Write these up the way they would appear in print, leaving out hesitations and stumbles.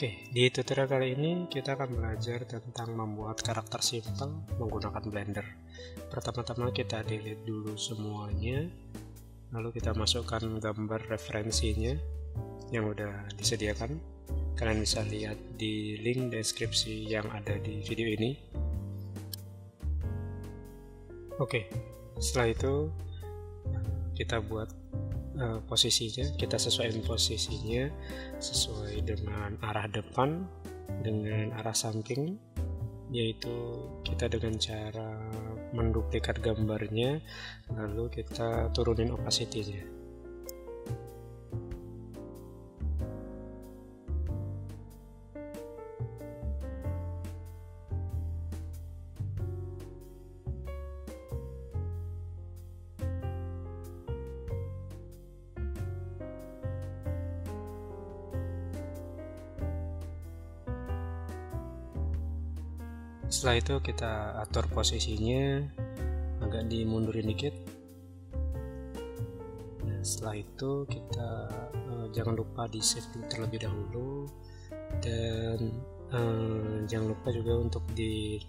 Oke, di tutorial kali ini kita akan belajar tentang membuat karakter simple menggunakan Blender. Pertama-tama kita delete dulu semuanya, lalu kita masukkan gambar referensinya yang udah disediakan. Kalian bisa lihat di link deskripsi yang ada di video ini. Oke, setelah itu kita buat posisinya, kita sesuaikan posisinya sesuai dengan arah depan dengan arah samping, yaitu kita dengan cara menduplikat gambarnya lalu kita turunin opacity-nya. Setelah itu kita atur posisinya agak dimundurin dikit. Nah, setelah itu kita jangan lupa di save terlebih dahulu, dan jangan lupa juga untuk di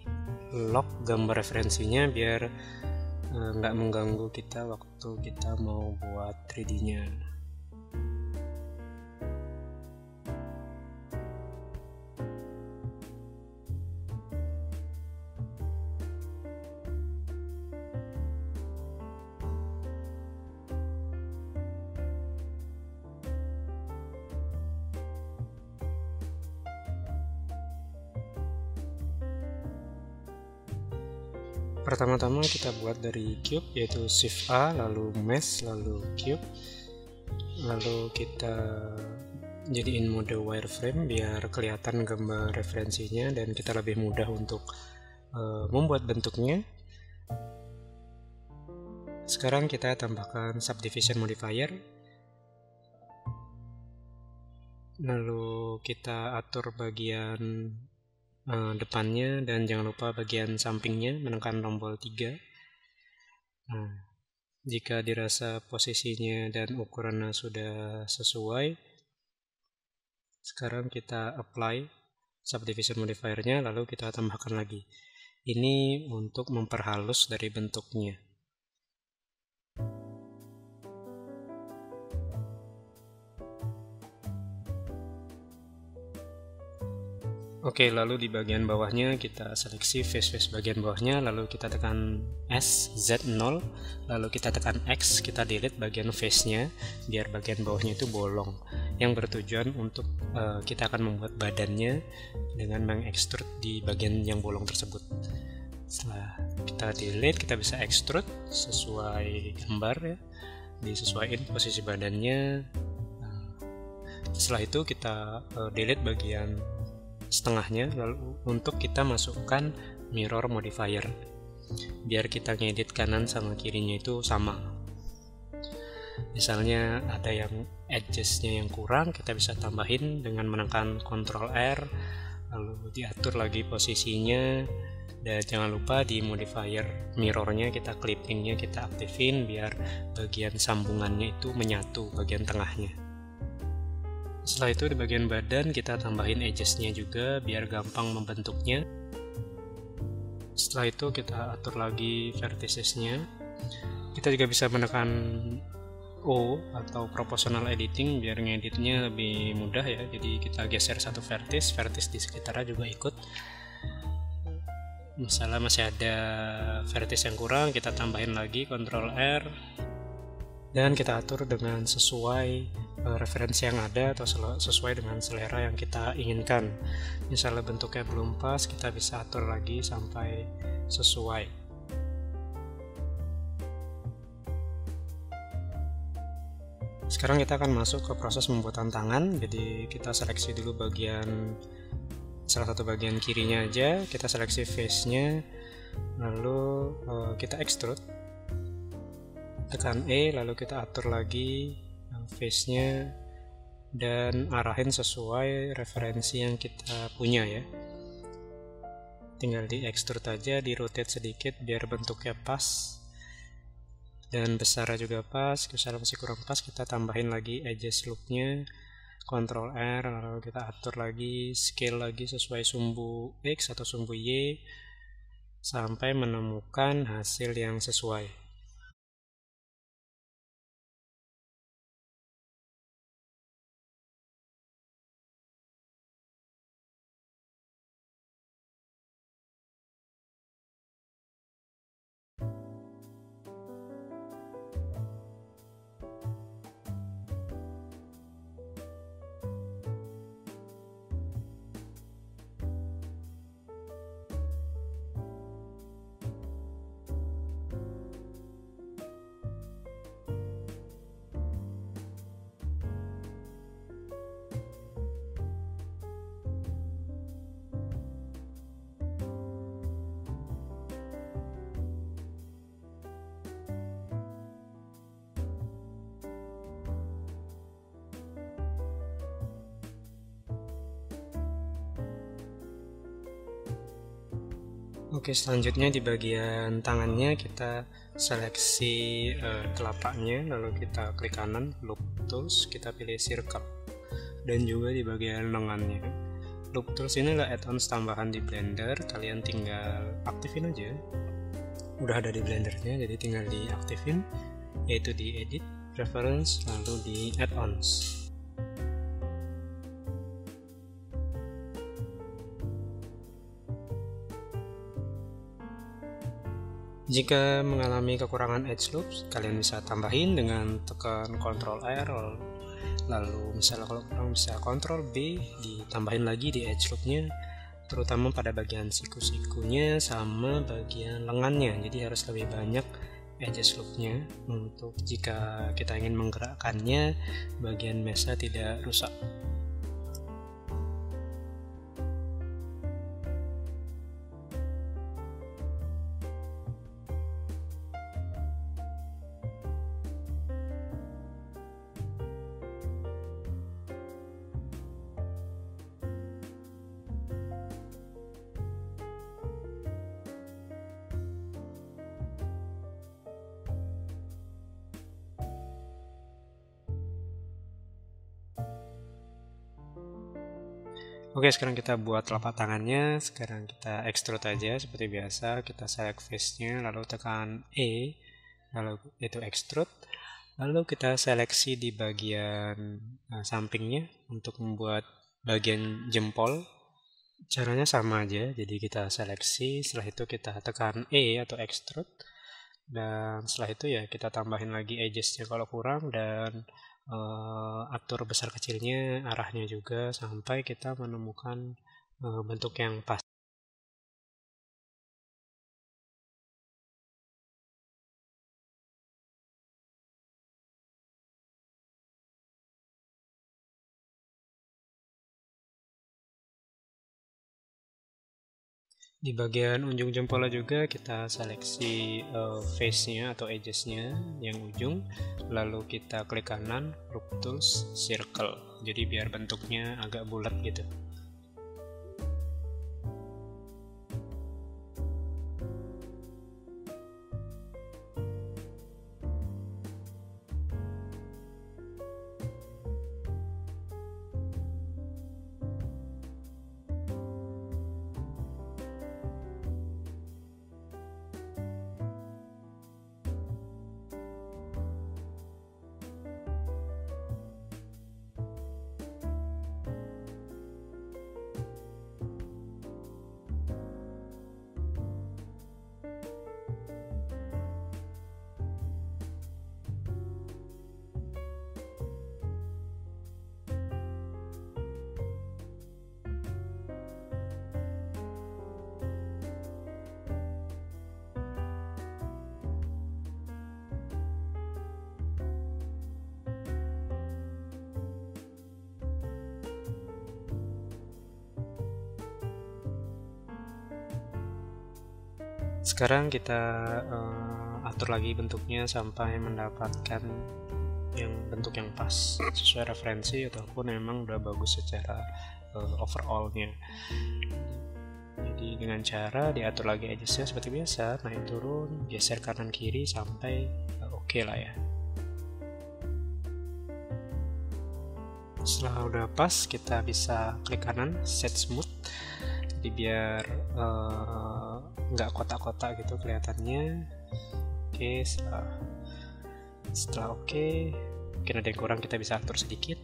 lock gambar referensinya biar nggak mengganggu kita waktu kita mau buat 3D-nya. Pertama-tama kita buat dari cube, yaitu Shift A, lalu Mesh, lalu Cube, lalu kita jadiin mode wireframe biar kelihatan gambar referensinya dan kita lebih mudah untuk membuat bentuknya. Sekarang kita tambahkan subdivision modifier, lalu kita atur bagian depannya dan jangan lupa bagian sampingnya, menekan tombol 3. Nah, jika dirasa posisinya dan ukurannya sudah sesuai, sekarang kita apply subdivision modifiernya lalu kita tambahkan lagi. Ini untuk memperhalus dari bentuknya. Oke, lalu di bagian bawahnya kita seleksi face bagian bawahnya, lalu kita tekan S, Z0, lalu kita tekan X, kita delete bagian face-nya biar bagian bawahnya itu bolong, yang bertujuan untuk kita akan membuat badannya dengan mengekstrud di bagian yang bolong tersebut. Setelah kita delete, kita bisa extrude sesuai gambar ya, disesuaikan posisi badannya. Setelah itu kita delete bagian setengahnya, lalu untuk kita masukkan mirror modifier biar kita ngedit kanan sama kirinya itu sama. Misalnya ada yang edges-nya yang kurang, kita bisa tambahin dengan menekan Ctrl R, lalu diatur lagi posisinya, dan jangan lupa di modifier mirrornya kita clippingnya kita aktifin biar bagian sambungannya itu menyatu bagian tengahnya. Setelah itu di bagian badan kita tambahin edges-nya juga biar gampang membentuknya. Setelah itu kita atur lagi vertices-nya. Kita juga bisa menekan O atau proportional editing biar ngeditnya lebih mudah ya. Jadi kita geser satu vertis di sekitarnya juga ikut. Misalnya masih ada vertis yang kurang, kita tambahin lagi Ctrl R. Dan kita atur dengan sesuai referensi yang ada atau sesuai dengan selera yang kita inginkan. Misalnya bentuknya belum pas, kita bisa atur lagi sampai sesuai. Sekarang kita akan masuk ke proses pembuatan tangan. Jadi kita seleksi dulu salah satu bagian kirinya aja, kita seleksi face-nya, lalu kita extrude, tekan E, lalu kita atur lagi face-nya dan arahin sesuai referensi yang kita punya ya. Tinggal di extrude aja, di rotate sedikit biar bentuknya pas dan besarnya juga pas. Misalnya masih kurang pas, kita tambahin lagi edges loop-nya, Ctrl R, lalu kita atur lagi scale lagi sesuai sumbu X atau sumbu Y sampai menemukan hasil yang sesuai. Oke, selanjutnya di bagian tangannya kita seleksi telapaknya, lalu kita klik kanan, loop tools, kita pilih circle, dan juga di bagian lengannya. Loop tools ini adalah add-ons tambahan di Blender, kalian tinggal aktifin aja. Udah ada di Blendernya, jadi tinggal diaktifin, yaitu di edit, preference, lalu di add-ons. Jika mengalami kekurangan edge loops, kalian bisa tambahin dengan tekan Ctrl R, lalu misalnya kalau kurang bisa Ctrl B, ditambahin lagi di edge loopnya, terutama pada bagian siku-sikunya sama bagian lengannya. Jadi harus lebih banyak edge loopnya untuk jika kita ingin menggerakkannya, bagian meshnya tidak rusak. Oke, sekarang kita buat telapak tangannya. Sekarang kita extrude aja seperti biasa. Kita select face-nya, lalu tekan E, lalu itu extrude. Lalu kita seleksi di bagian sampingnya untuk membuat bagian jempol. Caranya sama aja, jadi kita seleksi, setelah itu kita tekan E atau extrude. Dan setelah itu ya kita tambahin lagi edges-nya kalau kurang, dan atur besar kecilnya, arahnya juga, sampai kita menemukan bentuk yang pas. Di bagian ujung jempolnya juga kita seleksi face-nya atau edges-nya yang ujung, lalu kita klik kanan, loop tools, circle, jadi biar bentuknya agak bulat gitu. Sekarang kita atur lagi bentuknya sampai mendapatkan yang bentuk yang pas sesuai referensi ataupun memang udah bagus secara overallnya. Jadi dengan cara diatur lagi edgesnya seperti biasa, naik turun, geser kanan kiri sampai oke lah ya. Setelah udah pas, kita bisa klik kanan set smooth, jadi biar nggak kotak-kotak gitu kelihatannya. Oke, setelah oke, mungkin ada yang kurang, kita bisa atur sedikit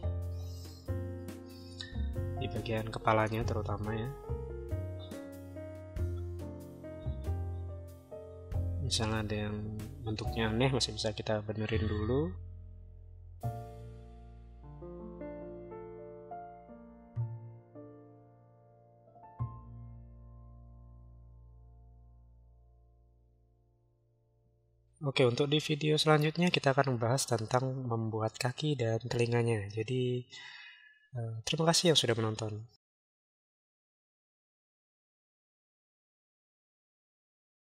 di bagian kepalanya terutama ya. Misalnya ada yang bentuknya aneh, masih bisa kita benerin dulu. Oke, untuk di video selanjutnya kita akan membahas tentang membuat kaki dan telinganya. Jadi, terima kasih yang sudah menonton.